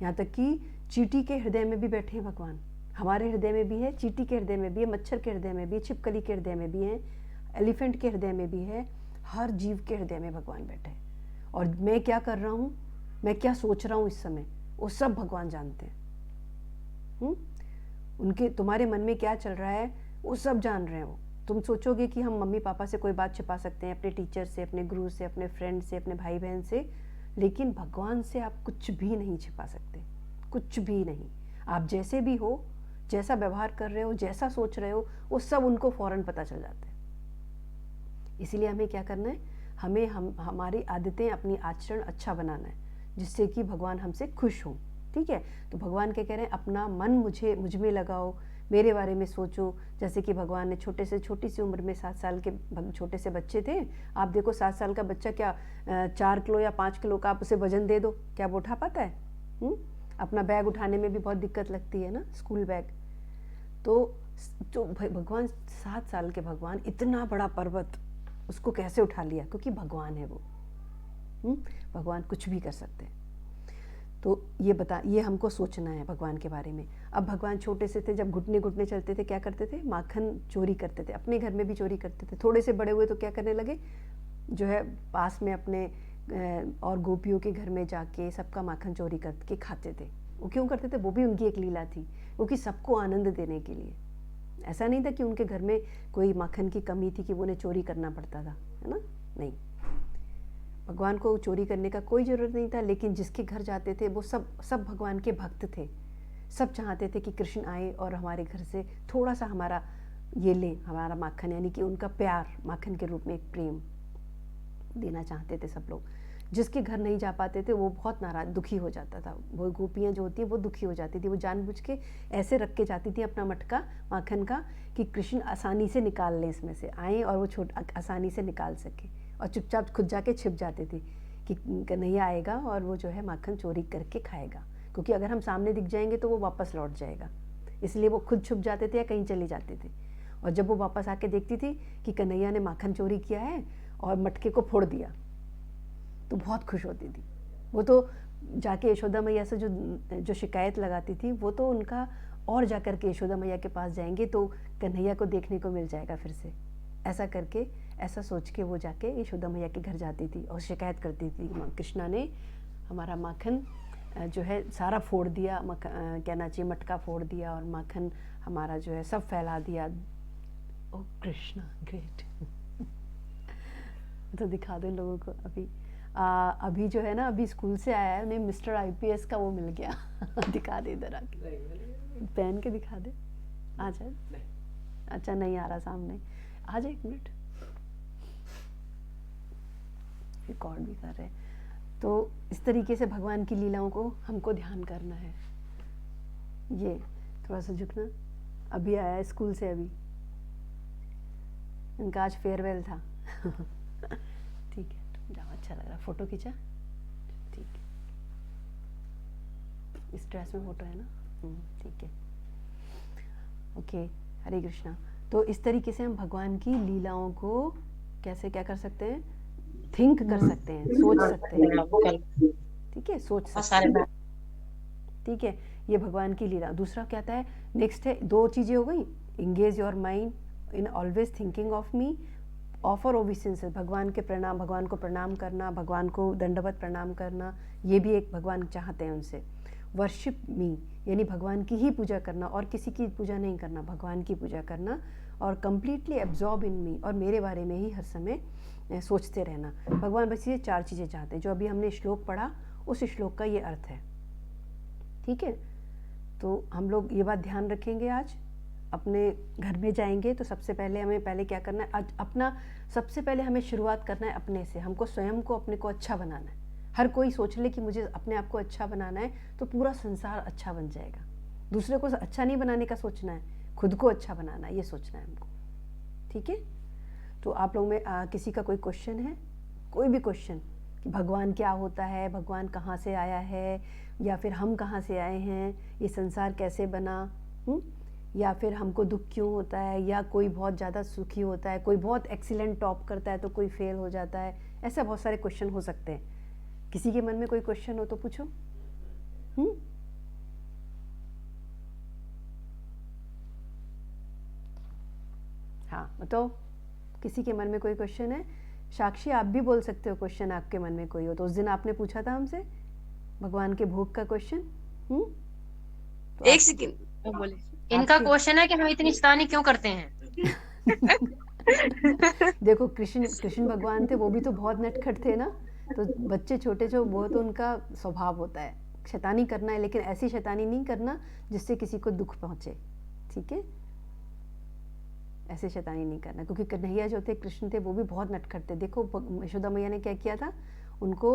यहाँ तक कि चींटी के हृदय में भी बैठे हैं भगवान। हमारे हृदय में भी है, चींटी के हृदय में भी है, मच्छर के हृदय में भी है, छिपकली के हृदय में भी है, एलिफेंट के हृदय में भी है, हर जीव के हृदय में भगवान बैठे हैं। और मैं क्या कर रहा हूँ, मैं क्या सोच रहा हूँ इस समय, वो सब भगवान जानते हैं। उनके तुम्हारे मन में क्या चल रहा है वो सब जान रहे हैं वो। तुम सोचोगे कि हम मम्मी पापा से कोई बात छिपा सकते हैं, अपने टीचर से, अपने गुरु से, अपने फ्रेंड से, अपने भाई बहन से, लेकिन भगवान से आप कुछ भी नहीं छिपा सकते, कुछ भी नहीं। आप जैसे भी हो, जैसा व्यवहार कर रहे हो, जैसा सोच रहे हो, वो सब उनको फौरन पता चल जाता है। इसीलिए हमें क्या करना है, हमें हमारी आदतें, अपनी आचरण अच्छा बनाना है, जिससे कि भगवान हमसे खुश हो। ठीक है, तो भगवान क्या कह रहे हैं, अपना मन मुझ में लगाओ, मेरे बारे में सोचो। जैसे कि भगवान ने छोटी सी उम्र में 7 साल के छोटे से बच्चे थे। आप देखो 7 साल का बच्चा क्या 4 किलो या 5 किलो का आप उसे वजन दे दो, क्या वो उठा पाता है? अपना बैग उठाने में भी बहुत दिक्कत लगती है ना, स्कूल बैग। तो भगवान 7 साल के भगवान इतना बड़ा पर्वत उसको कैसे उठा लिया? क्योंकि भगवान है वो। भगवान कुछ भी कर सकते हैं। तो ये हमको सोचना है भगवान के बारे में। अब भगवान छोटे से थे, जब घुटने घुटने चलते थे क्या करते थे? माखन चोरी करते थे, अपने घर में भी चोरी करते थे। थोड़े से बड़े हुए तो क्या करने लगे, जो है पास में अपने और गोपियों के घर में जाके सबका माखन चोरी करके खाते थे। वो क्यों करते थे? वो भी उनकी एक लीला थी, क्योंकि सबको आनंद देने के लिए। ऐसा नहीं था कि उनके घर में कोई माखन की कमी थी कि वो उन्हें चोरी करना पड़ता था, है ना? नहीं, भगवान को चोरी करने का कोई ज़रूरत नहीं था। लेकिन जिसके घर जाते थे वो सब भगवान के भक्त थे। सब चाहते थे कि कृष्ण आए और हमारे घर से थोड़ा सा हमारा ये लें, हमारा माखन, यानी कि उनका प्यार माखन के रूप में एक प्रेम देना चाहते थे सब लोग। जिसके घर नहीं जा पाते थे वो बहुत नाराज, दुखी हो जाता था। वो गोपियाँ जो होती है वो दुखी हो जाती थी। वो जानबूझ के ऐसे रख के जाती थी अपना मटका माखन का कि कृष्ण आसानी से निकाल लें, इसमें से आए और वो आसानी से निकाल सके। और चुपचाप खुद जाके छिप जाती थी कि कन्हैया आएगा और वो जो है माखन चोरी करके खाएगा, क्योंकि अगर हम सामने दिख जाएंगे तो वो वापस लौट जाएगा। इसलिए वो खुद छुप जाते थे या कहीं चले जाते थे। और जब वो वापस आके देखती थी कि कन्हैया ने माखन चोरी किया है और मटके को फोड़ दिया, तो बहुत खुश होती थी। वो तो जाके यशोदा मैया से जो शिकायत लगाती थी, वो तो उनका और जा कर के यशोदा मैया के पास जाएंगे तो कन्हैया को देखने को मिल जाएगा फिर से। ऐसा करके, ऐसा सोच के वो जाके यशोदा मैया के घर जाती थी और शिकायत करती थी, कृष्णा ने हमारा माखन जो है सारा फोड़ दिया, कहना चाहिए मटका फोड़ दिया और माखन हमारा जो है सब फैला दिया। ओ कृष्णा ग्रेट। तो दिखा दो इन लोगों को। अभी जो है ना, अभी स्कूल से आया है, उन्हें मिस्टर IPS का वो मिल गया। दिखा दे इधर आके, पहन के दिखा दे। आ जाए। अच्छा नहीं आ रहा सामने, आ जाए 1 मिनट, रिकॉर्ड भी कर रहे हैं। तो इस तरीके से भगवान की लीलाओं को हमको ध्यान करना है। ये थोड़ा सा झुकना। अभी आया स्कूल से, अभी इनका आज फेयरवेल था। ठीक है, जाओ, अच्छा लग रहा, फोटो खींचा, ठीक है। इस ड्रेस में फोटो है ना, ठीक है, ओके। हरे कृष्णा। तो इस तरीके से हम भगवान की लीलाओं को कैसे क्या कर सकते हैं, थिंक कर सकते हैं, सोच सकते हैं। ठीक है, सोच सकते हैं। ठीक है, ये भगवान की लीला। दूसरा क्या आता है, नेक्स्ट है, 2 चीज़ें हो गई, engage your mind in always thinking of me, offer obeisance, भगवान के प्रणाम, भगवान को प्रणाम करना, भगवान को दंडवत प्रणाम करना, ये भी एक भगवान चाहते हैं उनसे। वर्शिप मी, यानी भगवान की ही पूजा करना और किसी की पूजा नहीं करना, भगवान की पूजा करना। और कम्प्लीटली एब्जॉर्ब इन मी, और मेरे बारे में ही हर समय सोचते रहना। भगवान बस ये 4 चीज़ें चाहते हैं जो अभी हमने श्लोक पढ़ा, उस श्लोक का ये अर्थ है। ठीक है, तो हम लोग ये बात ध्यान रखेंगे आज। अपने घर में जाएंगे तो सबसे पहले हमें पहले क्या करना है, अपना सबसे पहले हमें शुरुआत करना है अपने से। हमको स्वयं को अपने को अच्छा बनाना है। हर कोई सोच ले कि मुझे अपने आप को अच्छा बनाना है तो पूरा संसार अच्छा बन जाएगा। दूसरे को अच्छा नहीं बनाने का सोचना है, खुद को अच्छा बनाना है, ये सोचना है हमको। ठीक है, तो आप लोगों में किसी का कोई क्वेश्चन है, कोई भी क्वेश्चन कि भगवान क्या होता है, भगवान कहाँ से आया है, या फिर हम कहाँ से आए हैं, ये संसार कैसे बना, या फिर हमको दुख क्यों होता है, या कोई बहुत ज़्यादा सुखी होता है, कोई बहुत एक्सीलेंट टॉप करता है तो कोई फेल हो जाता है, ऐसा बहुत सारे क्वेश्चन हो सकते हैं। किसी के मन में कोई क्वेश्चन हो तो पूछो। हाँ बताओ, किसी के मन में कोई क्वेश्चन है? साक्षी आप भी बोल सकते हो, क्वेश्चन आपके मन में कोई हो तो। उस दिन आपने पूछा था हमसे भगवान के भोग का क्वेश्चन। तो एक सेकंड बोले, इनका क्वेश्चन है कि हम इतनी शैतानी क्यों करते हैं। देखो कृष्ण भगवान थे, वो भी तो बहुत नटखट थे ना। तो बच्चे छोटे जो वो तो उनका स्वभाव होता है शैतानी करना है, लेकिन ऐसी शैतानी नहीं करना जिससे किसी को दुख पहुंचे। ठीक है, ऐसे शैतानी नहीं करना, क्योंकि कन्हैया जो थे, कृष्ण थे, वो भी बहुत नटखट थे। देखो यशोदा मैया ने क्या किया था, उनको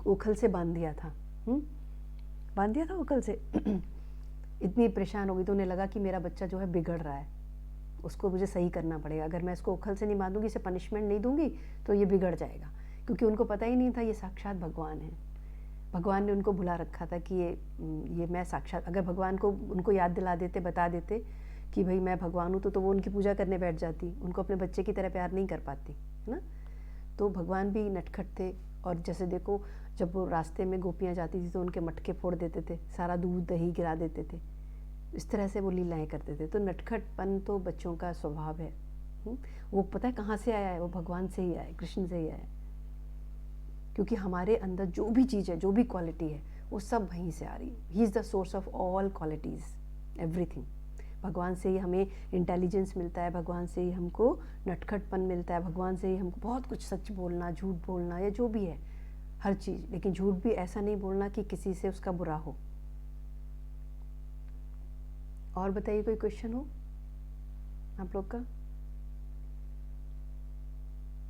ओखल से बांध दिया था। बांध दिया था ओखल से। इतनी परेशान हो गई तो उन्हें लगा कि मेरा बच्चा जो है बिगड़ रहा है, उसको मुझे सही करना पड़ेगा। अगर मैं इसको ओखल से नहीं बांधूंगी, इसे पनिशमेंट नहीं दूंगी तो ये बिगड़ जाएगा। क्योंकि उनको पता ही नहीं था ये साक्षात भगवान है। भगवान ने उनको भुला रखा था कि ये मैं साक्षात। अगर भगवान को उनको याद दिला देते, बता देते कि भाई मैं भगवान हूँ, तो वो उनकी पूजा करने बैठ जाती, उनको अपने बच्चे की तरह प्यार नहीं कर पाती, है ना। तो भगवान भी नटखट थे। और जैसे देखो, जब वो रास्ते में गोपियाँ जाती थी तो उनके मटके फोड़ देते थे, सारा दूध दही गिरा देते थे। इस तरह से वो लीलाएं करते थे। तो नटखटपन तो बच्चों का स्वभाव है। वो पता है कहाँ से आया है, वो भगवान से ही आया है, कृष्ण से ही आया है। क्योंकि हमारे अंदर जो भी चीज़ है, जो भी क्वालिटी है, वो सब वहीं से आ रही है। He is the source of all qualities, everything. भगवान से ही हमें इंटेलिजेंस मिलता है, भगवान से ही हमको नटखटपन मिलता है, भगवान से ही हमको बहुत कुछ, सच बोलना, झूठ बोलना, या जो भी है, हर चीज़। लेकिन झूठ भी ऐसा नहीं बोलना कि किसी से उसका बुरा हो। और बताइए, कोई क्वेश्चन हो आप लोग का?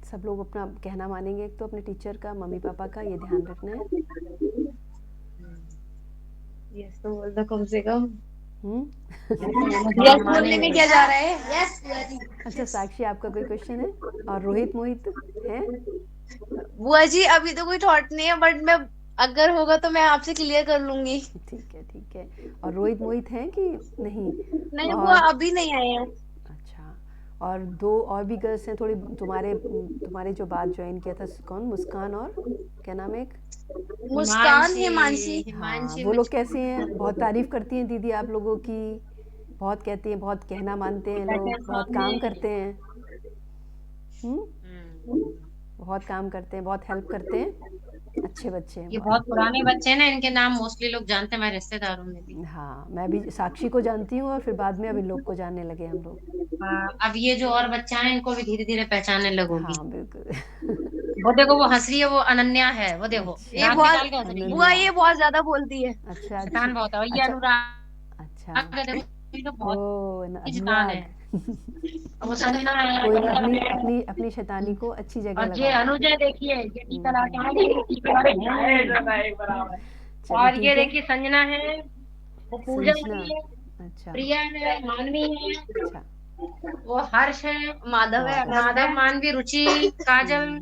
सब लोग अपना कहना मानेंगे, एक तो अपने टीचर का, मम्मी पापा का, ये ध्यान रखना है। यस तो बोल दो कम से कम। यस बोलने में क्या जा रहा है? यस। अच्छा साक्षी, आपका कोई क्वेश्चन है? और रोहित मोहित है? बुआ जी अभी तो कोई थॉट नहीं है, बट मैं अगर होगा तो मैं आपसे क्लियर कर लूंगी। ठीक है, ठीक है। और रोहित मोहित हैं कि नहीं? नहीं बुआ, अभी नहीं आए हैं। अच्छा, और दो और भी गर्ल्स हैं थोड़ी, तुम्हारे जो बात ज्वाइन किया था, कौन? मुस्कान और क्या नाम है एक? मुस्कान, हिमांशी। हाँ, वो लोग कैसी हैं? बहुत तारीफ करती हैं दीदी आप लोगों की, बहुत कहती हैं, बहुत कहना मानते हैं लोग, बहुत काम करते हैं। बहुत काम करते हैं, बहुत हेल्प करते हैं, अच्छे बच्चे हैं। ये बहुत पुराने बच्चे हैं ना, इनके नाम मोस्टली लोग जानते हैं, हमारे रिश्तेदारों में भी। हाँ, मैं भी साक्षी को जानती हूँ, और फिर बाद में अब इन लोग को जानने लगे हम लोग। हाँ, अब ये जो और बच्चा है, इनको भी धीरे धीरे पहचानने लगोगी। हाँ बिल्कुल। वो देखो, वो हंस रही है, वो अनन्या है, वो देखो अच्छा, ये दांत बहुत निकाल के हंस रही है। बुआ, ये बहुत ज्यादा बोलती है। अच्छा शैतान बहुत है। और ये अच्छा अनुराग अच्छा। देखो, ये तो बहुत ओ शैतान है। अनुराग। वो संजना है। कोई नहीं, अपनी शैतानी को अच्छी जगह और ये लगाओ। अनुजय देखिए, ये टीका ला के आ गई। चलो और ये ठीक है। देखिए संजना है, वो पूजा संजना, है, अच्छा प्रिया है, मानवी है, अच्छा, वो हर्ष है, माधव है, बहुत अच्छा। माधव, मानवी, रुचि, काजल,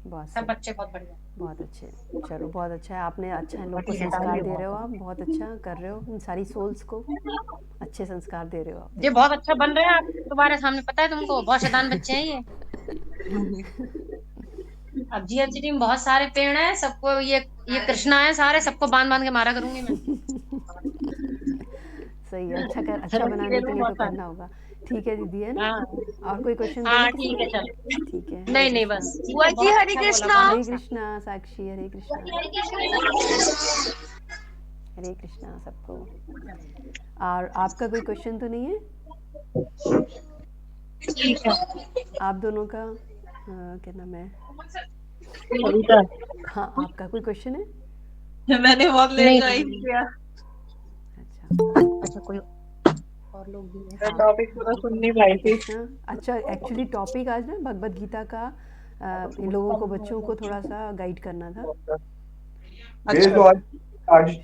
बहुत सब सही, बच्चे बहुत बढ़िया। बहुत अच्छे। चलो बहुत अच्छा है, आपने अच्छा इन लोग को बड़ी शैतानी संस्कार है दे रहे हो, बहुत। आप बहुत अच्छा कर रहे हो, इन सारी सोल्स को अच्छे संस्कार दे रहे हो आप। ये बहुत अच्छा बन रहे हैं आप तुम्हारे सामने, पता है तुमको, बहुत शैतान बच्चे हैं ये। अब जीएलसीटी में बहुत सारे पेड़ हैं, सबको ये कृष्णा है, सारे सबको बांध बांध के मारा करूंगी मैं। सही है, अच्छा फिर बनाने के लिए तो करना होगा। ठीक है दीदी, है ना? हाँ और कोई क्वेश्चन तो हाँ, नहीं किसी ठीक का? है चलो। ठीक है, हरे नहीं नहीं, कृष्णा। बस ठीक बुआ है, जी बहुत हरे अच्छा बोला, कृष्णा। बहुत हरे अच्छा। कृष्णा साक्षी, हरे कृष्णा, हरे कृष्णा सबको। और आपका कोई क्वेश्चन तो नहीं है? ठीक है। आप दोनों का क्या नाम है? हाँ, आपका कोई क्वेश्चन है? मैंने बहुत लेट ज्वाइन किया। अच्छा, अच्छा, कोई और लोग भी हैं। टॉपिक पूरा सुन नहीं पाई थी। कृष्णा, अच्छा एक्चुअली टॉपिक आज ना भगवत गीता का इन लोगों को, बच्चों को थोड़ा सा गाइड करना था। अच्छा, तो आज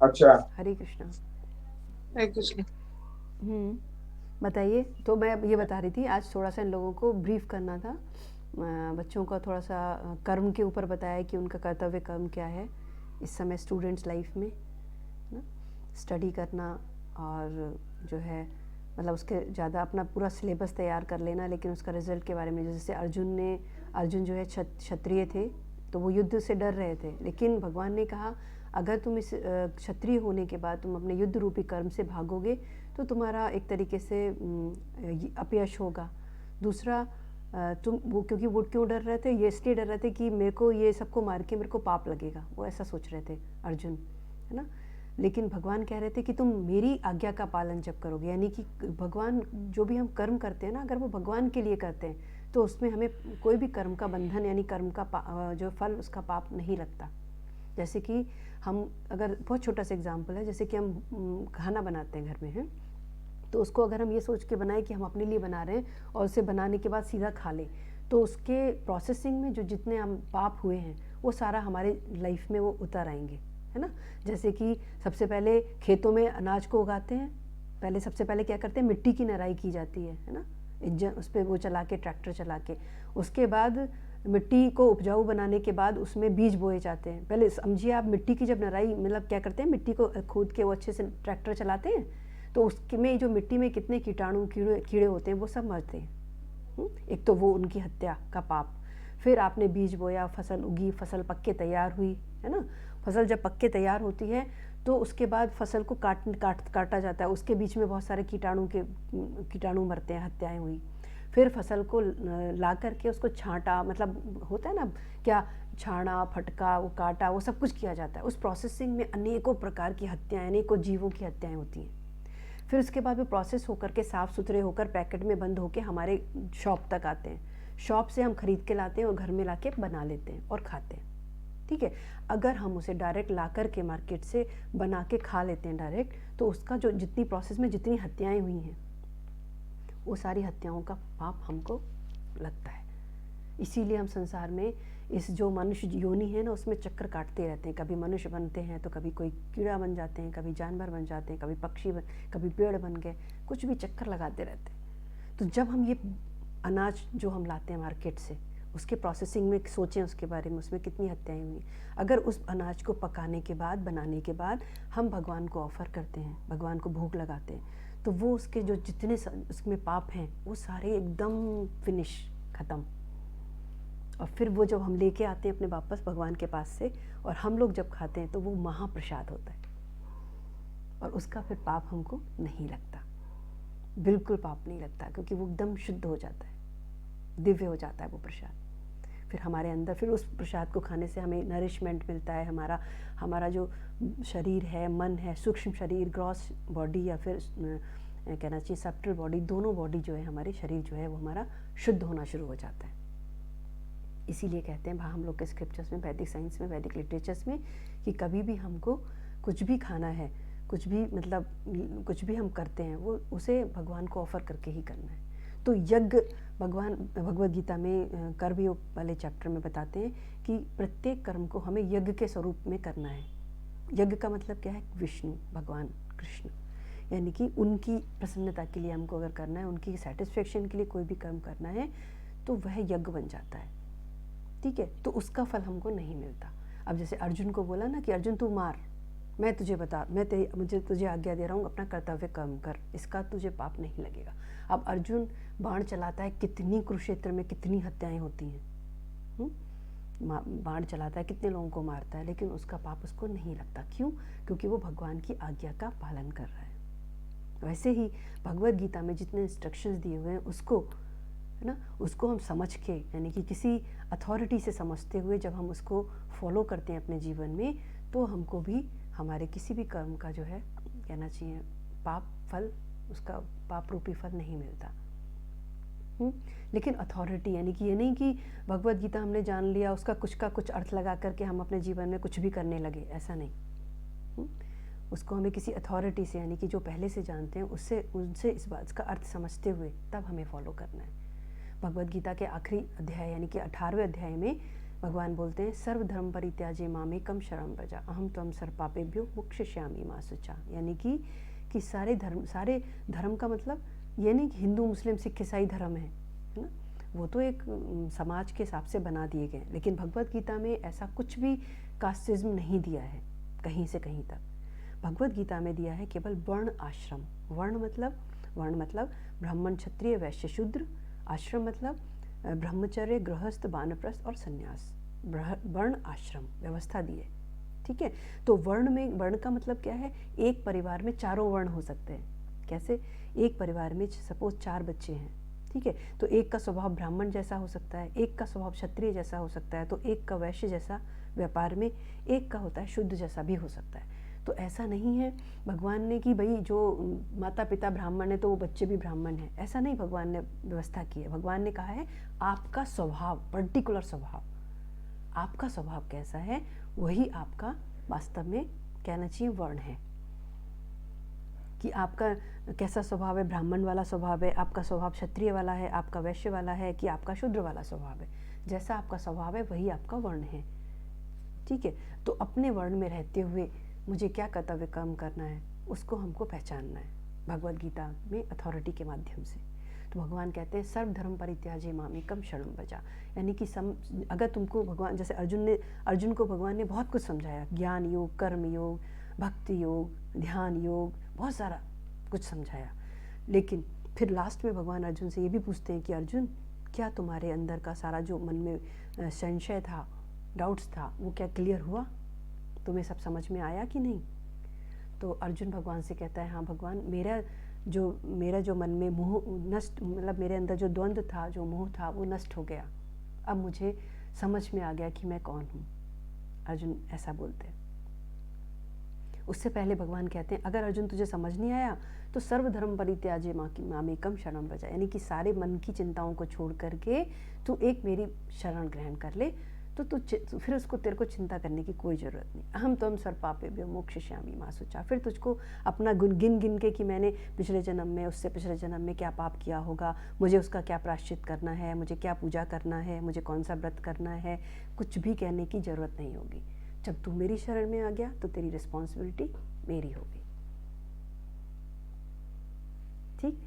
अच्छा हरे कृष्णा। कुछ नहीं। बताइए। तो मैं ये बता रही थी आज थोड़ा सा इन लोगों को ब्रीफ करना था, बच्चों का थोड़ा सा कर्म के ऊपर बताया कि उनका कर्तव्य कर्म क्या है इस समय स्टूडेंट्स लाइफ में ना, स्टडी करना और जो है मतलब उसके ज़्यादा अपना पूरा सिलेबस तैयार कर लेना, लेकिन उसका रिजल्ट के बारे में, जैसे अर्जुन जो है क्षत्रिय थे तो वो युद्ध से डर रहे थे, लेकिन भगवान ने कहा अगर तुम इस क्षत्रिय होने के बाद तुम अपने युद्ध रूपी कर्म से भागोगे तो तुम्हारा एक तरीके से अपयश होगा। दूसरा तुम वो, क्योंकि वो क्यों डर रहे थे, ये इसलिए डर रहे थे कि मेरे को ये सबको मार के मेरे को पाप लगेगा, वो ऐसा सोच रहे थे अर्जुन, है ना। लेकिन भगवान कह रहे थे कि तुम मेरी आज्ञा का पालन जब करोगे, यानी कि भगवान जो भी हम कर्म करते हैं ना, अगर वो भगवान के लिए करते हैं तो उसमें हमें कोई भी कर्म का बंधन यानी कर्म का जो फल उसका पाप नहीं लगता। जैसे कि हम अगर बहुत छोटा सा एग्जाम्पल है, जैसे कि हम खाना बनाते हैं घर में हैं, तो उसको अगर हम ये सोच के बनाएं कि हम अपने लिए बना रहे हैं और उसे बनाने के बाद सीधा खा लें, तो उसके प्रोसेसिंग में जो जितने हम पाप हुए हैं वो सारा हमारे लाइफ में वो उतर आएंगे, है ना। जैसे कि सबसे पहले खेतों में अनाज को उगाते हैं, सबसे पहले क्या करते हैं, मिट्टी की नराई की जाती है ना, इंजन उस पर वो चला के, ट्रैक्टर चला के, उसके बाद मिट्टी को उपजाऊ बनाने के बाद उसमें बीज बोए जाते हैं। पहले समझिए आप, मिट्टी की जब नराई मतलब क्या करते हैं, मिट्टी को खोद के वो अच्छे से ट्रैक्टर चलाते हैं तो उसके में जो मिट्टी में कितने कीटाणु कीड़े होते हैं वो सब मरते हैं। एक तो वो उनकी हत्या का पाप। फिर आपने बीज बोया, फसल उगी, फसल पक के तैयार हुई, है ना। फसल जब पक के तैयार होती है तो उसके बाद फसल को काटा जाता है, उसके बीच में बहुत सारे कीटाणु मरते हैं, हत्याएं हुई। फिर फसल को ला करके उसको छांटा, मतलब होता है ना क्या, छाना, फटका, वो काटा, वो सब कुछ किया जाता है। उस प्रोसेसिंग में अनेकों प्रकार की हत्याएं, अनेकों जीवों की हत्याएं होती हैं। फिर उसके बाद वो प्रोसेस होकर के साफ़ सुथरे होकर पैकेट में बंद होकर हमारे शॉप तक आते हैं। शॉप से हम खरीद के लाते हैं और घर में ला के बना लेते हैं और खाते हैं, ठीक है। अगर हम उसे डायरेक्ट ला कर के मार्केट से बना के खा लेते हैं डायरेक्ट, तो उसका जो जितनी प्रोसेस में जितनी हत्याएं हुई हैं वो सारी हत्याओं का पाप हमको लगता है। इसीलिए हम संसार में इस जो मनुष्य योनि है ना, उसमें चक्कर काटते रहते हैं। कभी मनुष्य बनते हैं तो कभी कोई कीड़ा बन जाते हैं, कभी जानवर बन जाते हैं, कभी पक्षी कभी पेड़ बन गए, कुछ भी चक्कर लगाते रहते हैं। तो जब हम ये अनाज जो हम लाते हैं मार्केट से, उसके प्रोसेसिंग में सोचें उसके बारे में, उसमें कितनी हत्याएं हुई। अगर उस अनाज को पकाने के बाद, बनाने के बाद हम भगवान को ऑफर करते हैं, भगवान को भोग लगाते हैं, तो वो उसके जो जितने उसमें पाप हैं वो सारे एकदम फिनिश, ख़त्म। और फिर वो जब हम लेके आते हैं अपने वापस भगवान के पास से, और हम लोग जब खाते हैं तो वो महाप्रसाद होता है, और उसका फिर पाप हमको नहीं लगता, बिल्कुल पाप नहीं लगता, क्योंकि वो एकदम शुद्ध हो जाता है, दिव्य हो जाता है वो प्रसाद। फिर हमारे अंदर, फिर उस प्रसाद को खाने से हमें नरिशमेंट मिलता है। हमारा जो शरीर है, मन है, सूक्ष्म शरीर, ग्रॉस बॉडी या फिर कहना चाहिए सब्टल बॉडी, दोनों बॉडी जो है, हमारे शरीर जो है वो हमारा शुद्ध होना शुरू हो जाता है। इसीलिए कहते हैं हम लोग के स्क्रिप्चर्स में, वैदिक साइंस में, वैदिक लिटरेचर्स में, कि कभी भी हमको कुछ भी खाना है, कुछ भी मतलब कुछ भी हम करते हैं, वो उसे भगवान को ऑफर करके ही करना है। तो यज्ञ, भगवान भगवद गीता में कर्मयोग वाले चैप्टर में बताते हैं कि प्रत्येक कर्म को हमें यज्ञ के स्वरूप में करना है। यज्ञ का मतलब क्या है, विष्णु भगवान कृष्ण, यानी कि उनकी प्रसन्नता के लिए हमको अगर करना है, उनकी सेटिस्फेक्शन के लिए कोई भी कर्म करना है, तो वह यज्ञ बन जाता है, ठीक है। तो उसका फल हमको नहीं मिलता। अब जैसे अर्जुन को बोला ना कि अर्जुन तू मार, मैं तुझे आज्ञा दे रहा हूँ, अपना कर्तव्य कर्म कर, इसका तुझे पाप नहीं लगेगा। अब अर्जुन बाण चलाता है, कितनी कुरुक्षेत्र में कितनी हत्याएं होती हैं, बाण चलाता है, कितने लोगों को मारता है, लेकिन उसका पाप उसको नहीं लगता। क्यों? क्योंकि वो भगवान की आज्ञा का पालन कर रहा है। वैसे ही भगवद गीता में जितने इंस्ट्रक्शंस दिए हुए हैं उसको, है ना, उसको हम समझ के, यानी कि किसी अथॉरिटी से समझते हुए जब हम उसको फॉलो करते हैं अपने जीवन में, तो हमको भी हमारे किसी भी कर्म का जो है, कहना चाहिए पाप फल, उसका पाप रूपी फल नहीं मिलता। लेकिन अथॉरिटी, यानी कि ये नहीं कि भगवद गीता हमने जान लिया, उसका कुछ का कुछ अर्थ लगा करके हम अपने जीवन में कुछ भी करने लगे, ऐसा नहीं। उसको हमें किसी अथॉरिटी से, यानी कि जो पहले से जानते हैं, उससे उनसे इस बात का अर्थ समझते हुए तब हमें फॉलो करना है। भगवद गीता के आखिरी अध्याय यानी कि 18वें अध्याय में भगवान बोलते हैं, सर्वधर्म परित्याज्य मामेकम शरणं व्रज अहम त्वं सर्वपापेभ्यो मोक्षयिष्यामि मा शुचा। यानी कि सारे धर्म का मतलब ये नहीं कि हिंदू मुस्लिम सिख ईसाई धर्म है ना, वो तो एक समाज के हिसाब से बना दिए गए, लेकिन भगवद गीता में ऐसा कुछ भी कास्टिज्म नहीं दिया है कहीं से कहीं तक। भगवद गीता में दिया है केवल वर्ण आश्रम। वर्ण मतलब ब्राह्मण क्षत्रिय वैश्य शूद्र, आश्रम मतलब ब्रह्मचर्य गृहस्थ वानप्रस्थ और संन्यास। वर्ण आश्रम व्यवस्था दी है, ठीक है। तो वर्ण का मतलब क्या है, एक परिवार में चारों वर्ण हो सकते हैं। कैसे? एक परिवार में सपोज 4 बच्चे हैं, ठीक है, तो एक का स्वभाव ब्राह्मण जैसा हो सकता है, एक का स्वभाव क्षत्रिय जैसा हो सकता है, तो एक का वैश्य जैसा व्यापार में, एक का होता है शुद्ध जैसा भी हो सकता है। तो ऐसा नहीं है भगवान ने कि भाई जो माता पिता ब्राह्मण है तो वो बच्चे भी ब्राह्मण हैं, ऐसा नहीं भगवान ने व्यवस्था की है। भगवान ने कहा है आपका स्वभाव, पर्टिकुलर स्वभाव, आपका स्वभाव कैसा है वही आपका वास्तव में कहना चाहिए वर्ण है। कि आपका कैसा स्वभाव है, ब्राह्मण वाला स्वभाव है, आपका स्वभाव क्षत्रिय वाला है, आपका वैश्य वाला है, कि आपका शूद्र वाला स्वभाव है। जैसा आपका स्वभाव है वही आपका वर्ण है, ठीक है। तो अपने वर्ण में रहते हुए मुझे क्या कर्तव्य कर्म करना है उसको हमको पहचानना है भगवद गीता में अथॉरिटी के माध्यम से। तो भगवान कहते हैं सर्वधर्म परित्याज्य मामेकम शरणं व्रज। यानी कि अगर तुमको भगवान, जैसे अर्जुन को भगवान ने बहुत कुछ समझाया, ज्ञान योग, कर्म योग, भक्ति योग, ध्यान योग, बहुत सारा कुछ समझाया, लेकिन फिर लास्ट में भगवान अर्जुन से ये भी पूछते हैं कि अर्जुन, क्या तुम्हारे अंदर का सारा जो मन में संशय था, डाउट्स था, वो क्या क्लियर हुआ? तुम्हें सब समझ में आया कि नहीं? तो अर्जुन भगवान से कहता है, हाँ भगवान, मेरा जो मन में मोह नष्ट, मतलब मेरे अंदर जो द्वंद्व था, जो मोह था, वो नष्ट हो गया। अब मुझे समझ में आ गया कि मैं कौन हूँ। अर्जुन ऐसा बोलते हैं। उससे पहले भगवान कहते हैं, अगर अर्जुन तुझे समझ नहीं आया तो सर्वधर्म परित्याज्य मामेकम शरणं व्रज, यानी कि सारे मन की चिंताओं को छोड़ करके तू एक मेरी शरण ग्रहण कर ले, तो फिर तेरे को चिंता करने की कोई ज़रूरत नहीं। अहम त्वं सर्वपापेभ्यो मोक्षयिष्यामि मा शुचा। फिर तुझको अपना गुण गिन के कि मैंने पिछले जन्म में, उससे पिछले जन्म में क्या पाप किया होगा, मुझे उसका क्या प्रायश्चित करना है, मुझे क्या पूजा करना है, मुझे कौन सा व्रत करना है, कुछ भी कहने की ज़रूरत नहीं होगी। जब तू मेरी शरण में आ गया तो तेरी रिस्पॉन्सिबिलिटी मेरी होगी, ठीक?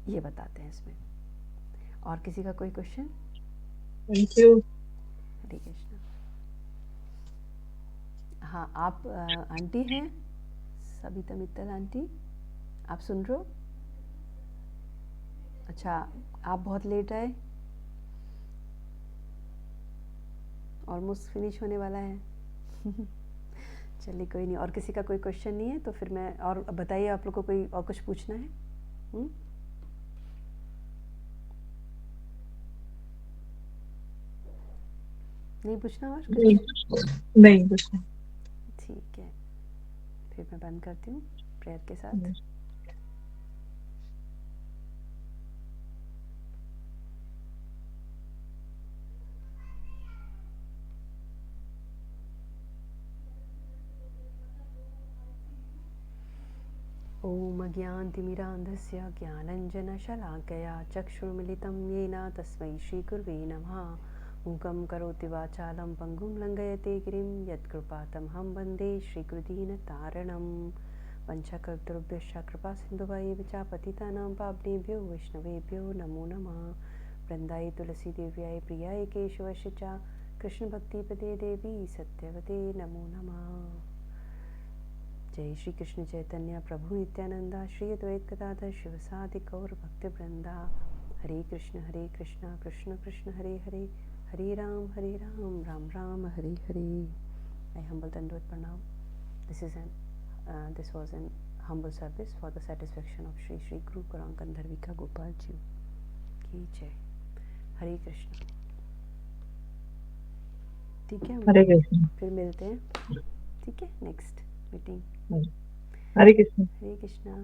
ये बताते हैं इसमें। और किसी का कोई question? Thank you. Hare Krishna. हाँ, आप आंटी हैं, सबिता मित्तल आंटी, आप सुन रहे हो? अच्छा, आप बहुत लेट आए, ऑलमोस्ट फिनिश होने वाला है। चलिए कोई नहीं, और किसी का कोई क्वेश्चन नहीं है तो फिर मैं, और बताइए आप लोग को कोई और कुछ पूछना है? नहीं पूछना और? नहीं पूछना। ठीक है, फिर मैं बंद करती हूँ प्रेयर के साथ। ओम अज्ञानतिमिरान्धस्य ज्ञानञ्जनशलाकया चक्षुर्मिलितं येन तस्मै श्रीगुरुवे नमः। मूकं करोति वाचालं पङ्गुं लङ्घयते गिरिं यत्कृपातमहं वन्दे श्रीकृदीनतारणं। वञ्चकल्पतरुभ्यश्च कृपासिन्धुभ्यैव च पतितानां पावनेभ्यो वैष्णवेभ्यो नमो नमः। वृन्दाय तुलसीदेव्याय प्रियाय केशवस्य च कृष्णभक्तिपदे देवी सत्यवते नमो नमः। जय श्री कृष्ण चैतन्य प्रभु नित्यानंदा श्री अद्वैत गदाधर शिवसादि गौर भक्तवृंदा। हरे कृष्ण कृष्ण कृष्ण हरे हरे, हरे Ram Ram Ram Hare Hare. I humble Dandavata Pranam. This was an humble service for the satisfaction of Shri Shri Guru Gaurang Gandharvika Gopal Ji की जय। हरे कृष्ण। ठीक है, हरे कृष्ण। फिर मिलते हैं, ठीक है, नेक्स्ट मीटिंग। हरे कृष्ण। हरे कृष्णा।